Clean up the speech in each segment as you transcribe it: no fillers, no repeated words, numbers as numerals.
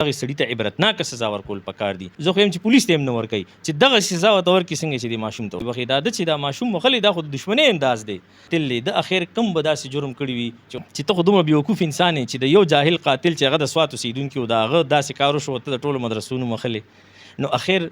دغه سړي ته عبرتناکه سزا ورکول پکار دي. زه خو یم چې پولیس ته هم نه ورکوي چې دغه سزا ورته ورکړي څنګه چې د ماشوم ته وبخښي. دا ده چې دا ماشوم مغلی دا خو د دښمنۍ انداز دی. تل د اخر کم به داسې جرم کړي وي چې ته خو دومره بېوقوف انسان یې چې د یو جاهل قاتل چې هغه د سوات اوسېدونکي و د هغه داسې کار وشو ته د ټولو مدرسو نه مخلې. نو اخر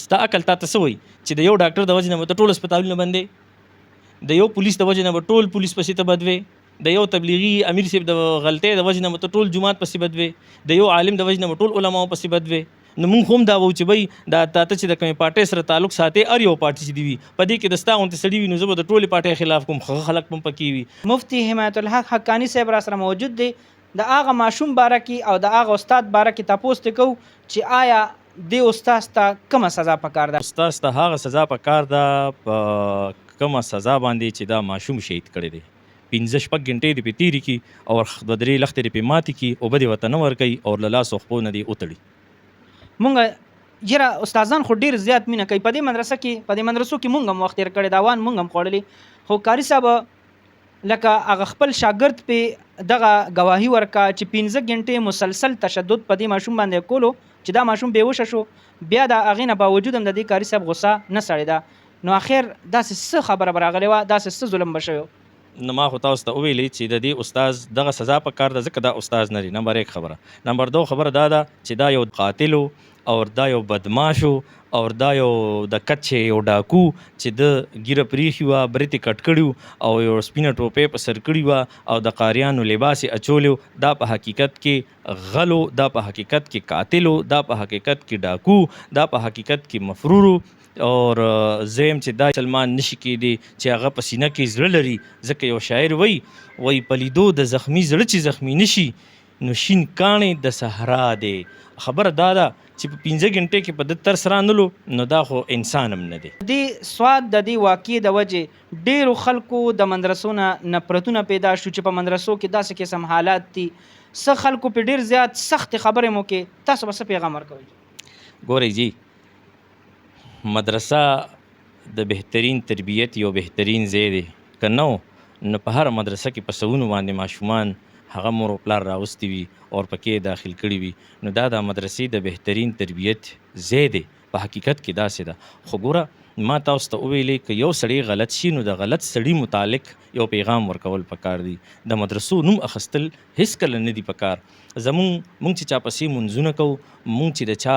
ستا عقل تا ته څه وایي چې د یو ډاکټر د وجې نه به ته ټول هسپتالونه بندې، د یو پولیس د وجې نه به ټول پولیس پسې ته بدوې، د یو تبلیغي امیر صاحب د غلطۍ د وجې نه به ته ټول جومات پسې بدوې، د یو عالم د وجې نه به ټول علماو پسې بدوې. نو مونږ هم دا وایو چې بھئی دا تاته چې د کومې پارټۍ سره تعلق ساتې هر یو پارټي چې دي وي په دې کې د ستا غوندې سړي وي نو زه به د ټولې پارټۍ خلاف کوم، ښه خلک هم پکې وي. مفتی حمایت الحق حقانی صاحب را سره موجود دی. د هغه ماشوم باره کې او د هغه استاد باره کې تپوس ته کوو چې آیا دې استاد ته کومه سزا پکار ده؟ استاد ته هغه سزا پکار ده په کومه سزا باندې چې دا ماشوم شهید کړی دی. 15-16 غنټې دې پې تېرې کړي او 2-3 لختې دې پې ماتې کړي او به دې ورته نه ورکوي او له لاسو خپو نه دې وتړي. مونږ یره استادان خو ډېر زیات مینه کوي. په دې مدرسو کې مونږ هم وخت تېر کړی دا وان مونږ هم خوړلي. خو کاري صاحب لکه هغه خپل شاګرد پې دغه ګواهي ورکا چې 15 غنټې مسلسل تشدد په دې ماشوم باندې کولو چې دا ماشوم بېهوشه شو، بیا د هغې نه باوجود هم د دې کاري صاحب غصه نه سړېده. نو اخر داسې څه خبره به راغلې وه، داسې څه ظلم به شوی و؟ نو ما خو تاسو ته وویلې چې د دې استاز دغه سزا پکار ده ځکه دا استاز نه دی. نمبر 1 خبره. نمبر 2 خبره دا ده چې دا یو قاتل او دا یو بدماش او دا یو د کچې یو ډاکو چې د ګیره پریښي وه، برېتې کټ کړي او یو سپینه ټوپۍ په سر کړي وه او د قاریانو لباس یې اچولی. دا په حقیقت کې غلو، دا په حقیقت کې قاتلو، دا په حقیقت کې ډاکو، دا په حقیقت کې مفرورو. اور زم چې دا سلمان نشي کېدی چې هغه په سینه کې زړه لري، ځکه یو شاعر وایي په لیدو د زخمی زړه چې زخمی نشي نو شین کاڼې د صحرا دی. خبره دا ده چې په 15 غنټې کې په ده ترس رانلو نو دا خو انسان هم نه دی. دې سواد د دې واقعې د وجې ډېرو خلکو د مدرسو نه نفرتونه پیدا شو چې په مدرسو کې داسې قسم حالات دي. څه خلکو په ډېر زیات سختې خبرې مو کې، تاسو به څه پیغام ورکوئ؟ ګورئ جی، مدرسه د بهترین تربیت یو بهترین ځای دی. که نه نو په هره مدرسه کې په سوونو باندې ماشومان هغه مور و پلار راوستي وي او پکې داخل کړي وي. نو دا د مدرسې د بهترین تربیت ځای دی. په حقیقت کې داسې ده. خو ګوره ما تاسو ته وویلې که یو سړی غلط شي نو د غلط سړي متعلق یو پیغام ورکول پکار دی. د مدرسو نوم اخیستل هیڅکله نه دي پکار. مونږ چې چا پسې منځونه کوو، مونږ چې د چا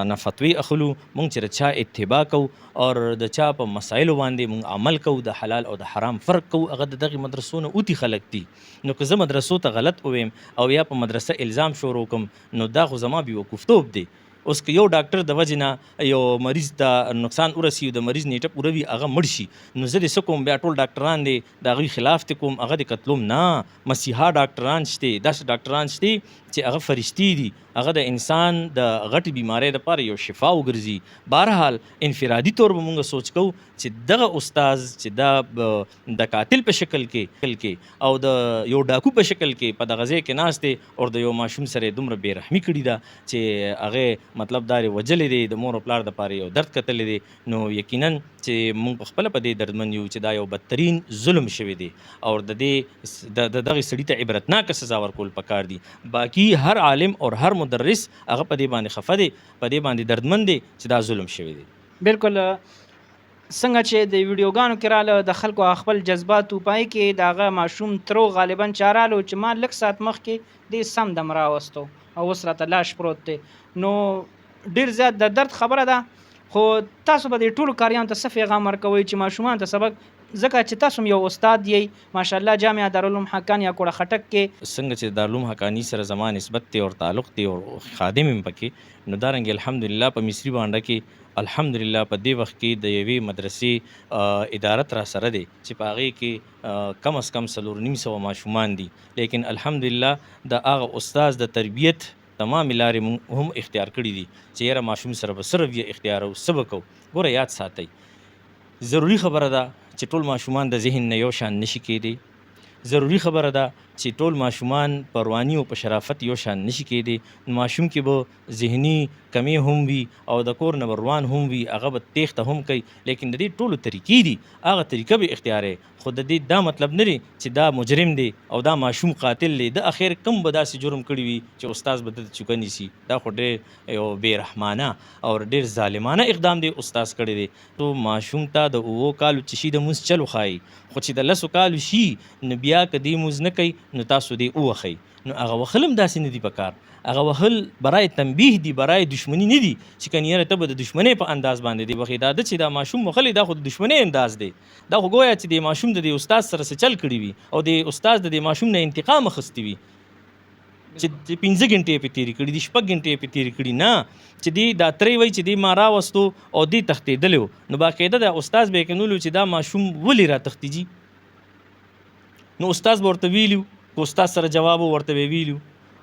نه فتوی اخلو، مونږ چې د چا اتباع کوو او د چا په مسایلو باندې مونږ عمل کوو، د حلال او د حرام فرق کوو، هغه د دغې مدرسو نه اوتي خلک دي. نو که زه مدرسو ته غلط وویم او یا په مدرسه الزام شروع کوم نو دا خو زما بېوقوفتوب دی. اوس که یو ډاکټر د وجې نه یو مریض ته نقصان ورسي د مریض نیټه پوره وي هغه مړ شي نو زه دې څه کوم؟ بیا ټول ډاکټران دی د هغوی خلاف دې کوم، هغه دې قتلوم؟ نه، مسیحا ډاکټران شته، داسې ډاکټران شته چې هغه فرشتي دي، هغه د انسان د غټې بیمارۍ دپاره یو شفا وګرځي. بهرحال انفرادي طور به مونږ سوچ کوو چې دغه استاز چې دا د قاتل په شکل کې او د یو ډاکو په شکل کې په دغه ځای کې ناست دی او د یو ماشوم سره یې دومره بېرحمي کړې ده چې هغې مطلب دا وجلې دی، د مور و پلار دپاره یو درد کتلی دی. نو یقینا چې مونږ پخپله په دې دردمن یو چې دا یو بدترین ظلم شوی دی او د دغې سړي ته عبرتناکه سزا ورکول پکار دي. باقي هر عالم او هر مدرس هغه په دې باندې خفه دی، په دې باندې دردمن دی چې دا ظلم شوی دی. بالکل څنګه چې د ویډیوګانو کې راله د خلکو خپل جذباتو پای کې د هغه ماشوم ترو غالبا چارالو چې ما لږ ساعت مخکې دې سم دم راوستو او اوس راته لاش پروت دی. نو ډېر زیات د درد خبره ده. خو تاسو به دې ټولو کاریانو ته څه پیغام ورکوئ چې ماشومان ته سبق، ځکه چې تاسو هم یو استاد یې ماشاءالله جامعه دارالعلوم حقانی یا کوړه خټک کې څنګه چې دارالعلوم حقانی سره زما نسبت دی او تعلق دی او خادم یم پکې، نو دارنګې الحمدلله په مصري بانډه کې الحمدلله په دې وخت کې د یوې مدرسې ادارت را سره دی چې په هغې کې کم از کم 4,500 ماشومان دي. لیکن الحمدلله د هغه استاز د تربیت تمامې لارې هم اختیار کړي دي چې یاره ماشوم سره به صرف یې اختیار او څه به کوو. ګوره یاد ساتئ، ضروري خبره ده چې ټول ماشومان د ذهن نه یو شان نشي کېدی. ضروري خبره ده چې ټول ماشومان په رواني او په شرافت یو شان نشي کېدی، نو ماشوم کې به ذهني کمی هم وي او د کور نه به روان هم وي، هغه به تیښته هم کوي. لیکن د دې ټولو طریقې دي، هغه طریقه به اختیاروي، خو د دې دا مطلب نه دی چې دا مجرم دی او دا ماشوم قاتل دی. د اخر کم به داسې جرم کړی وي چې استاد به دته چوکه نیسي. دا خو ډېر یو بېرحمانه او ډېر ظالمانه اقدام دی استاد کړی دی. تو ماشوم ته د 7 کالو چې شي د مونځ چل وښایي، خو چې د 10 کالو شي نو بیا که دې مونځ نه کوي نو تاسو دې ووښئ. نو هغه وهل هم داسې نه دي پکار، هغه وهل برای تنبیه دي، برای دشمني نه دي چې کنه یاره ته به د دشمنۍ په انداز باندې دی وخې. دا ده چې دا ماشوم وهلی دا خو د دشمنۍ انداز دی، دا خو ګویا چې د ماشوم د دې استاد سره څه چل کړي وي او د استاد د دې ماشوم نه انتقام اخیستی وي چې 15 غنټې پې تېرې کړي دي، 6 غنټې پې تېرې کړي، نه چې دی دا ترې وایي چې دی ما راوستو او دی تښتېدلی و، نو باقاعده د استاد به یې کنولو چې دا ماشوم ولې را تښتېږي. نو استاد به ورته ویلي و، که استاد سره جواب ورته به ویلي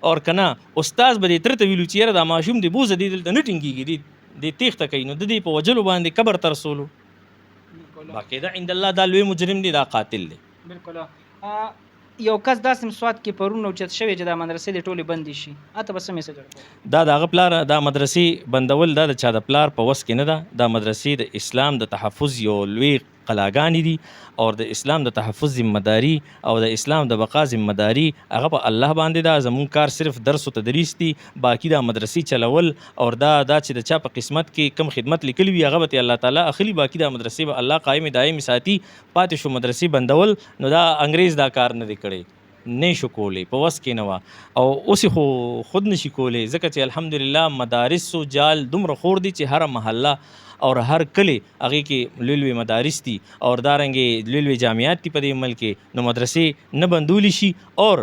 او که نه استاد به دې تره ته ویلو چې یاره دا ماشوم دی بوزه دی دلته نه ټینګېږي، دی تېښته کوي، نو د دې په وجلو باندې قبر ته رسولو. باقاعده عند الله دا لوی مجرم دی، دا قاتل دی. بالکل. یو کس داسې مسوات کې پرون اوچت شوی چې دا مدرسې دې ټولې بندې شي، اته به څه میسج ورکوې؟ دا د هغه پلار دا مدرسې بندول دا د چا د پلار په وس کې نه ده. دا مدرسې د اسلام د تحفظ یو لوی قلاګانې دي او د اسلام د تحفظ ذمداري او د اسلام د بقا ذمداري هغه په الله باندې ده. زمونږ کار صرف درس و تدریس دي، باقي دا مدرسې چلول او دا چې د چا په قسمت کې کم خدمت لیکلی وي هغه به الله تعالی اخلي، باقي دا مدرسې به الله قائم دائم ساتي. پاتې شو مدرسې بندول، نو دا انګریز دا کار نه دی کړی، نه شو کولی، په وس کې نه وه او اوس خو خود نشي کولی، ځکه چې الحمدلله مدارسو جال دومره خور دي چې هر محله اور هر کلی هغې کې لوی لوی مدارس دي او دارنګې لوی لوی جامعات دي په دې ملک کې، نو مدرسې نه بندولی شي. اور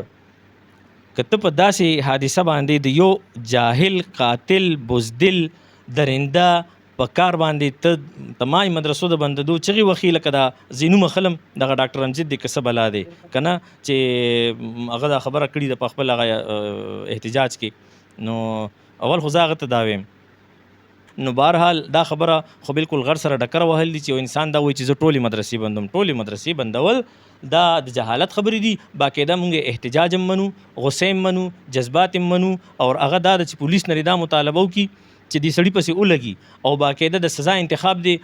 که ته په داسې حادثه باندې د یو جاهل قاتل بزدل درنده په کار باندې ته تمام مدرسو د بندېدو چغې وخي، لکه دا زینو مخلم دغه ډاکټر امجد دی که څه بلا دی که نه چې هغه دا خبره کړې ده په خپل هغه احتجاج کې، نو اول خو زه هغه ته دا ویم. نو بهرحال دا خبره خو بالکل غر سره ډکر وهل دي چې یو انسان دا وایي چې زه ټولې مدرسې بندوم. ټولې مدرسې بندول دا د جهالت خبرې دي. باقاعده مونږ احتجاج هم منو، غصې هم منو، جذبات هم منو، او هغه دا چې پولیس نه دا مطالبه وکړي چې دې سړي پسې ولګي او باقاعده د سزا انتخاب دی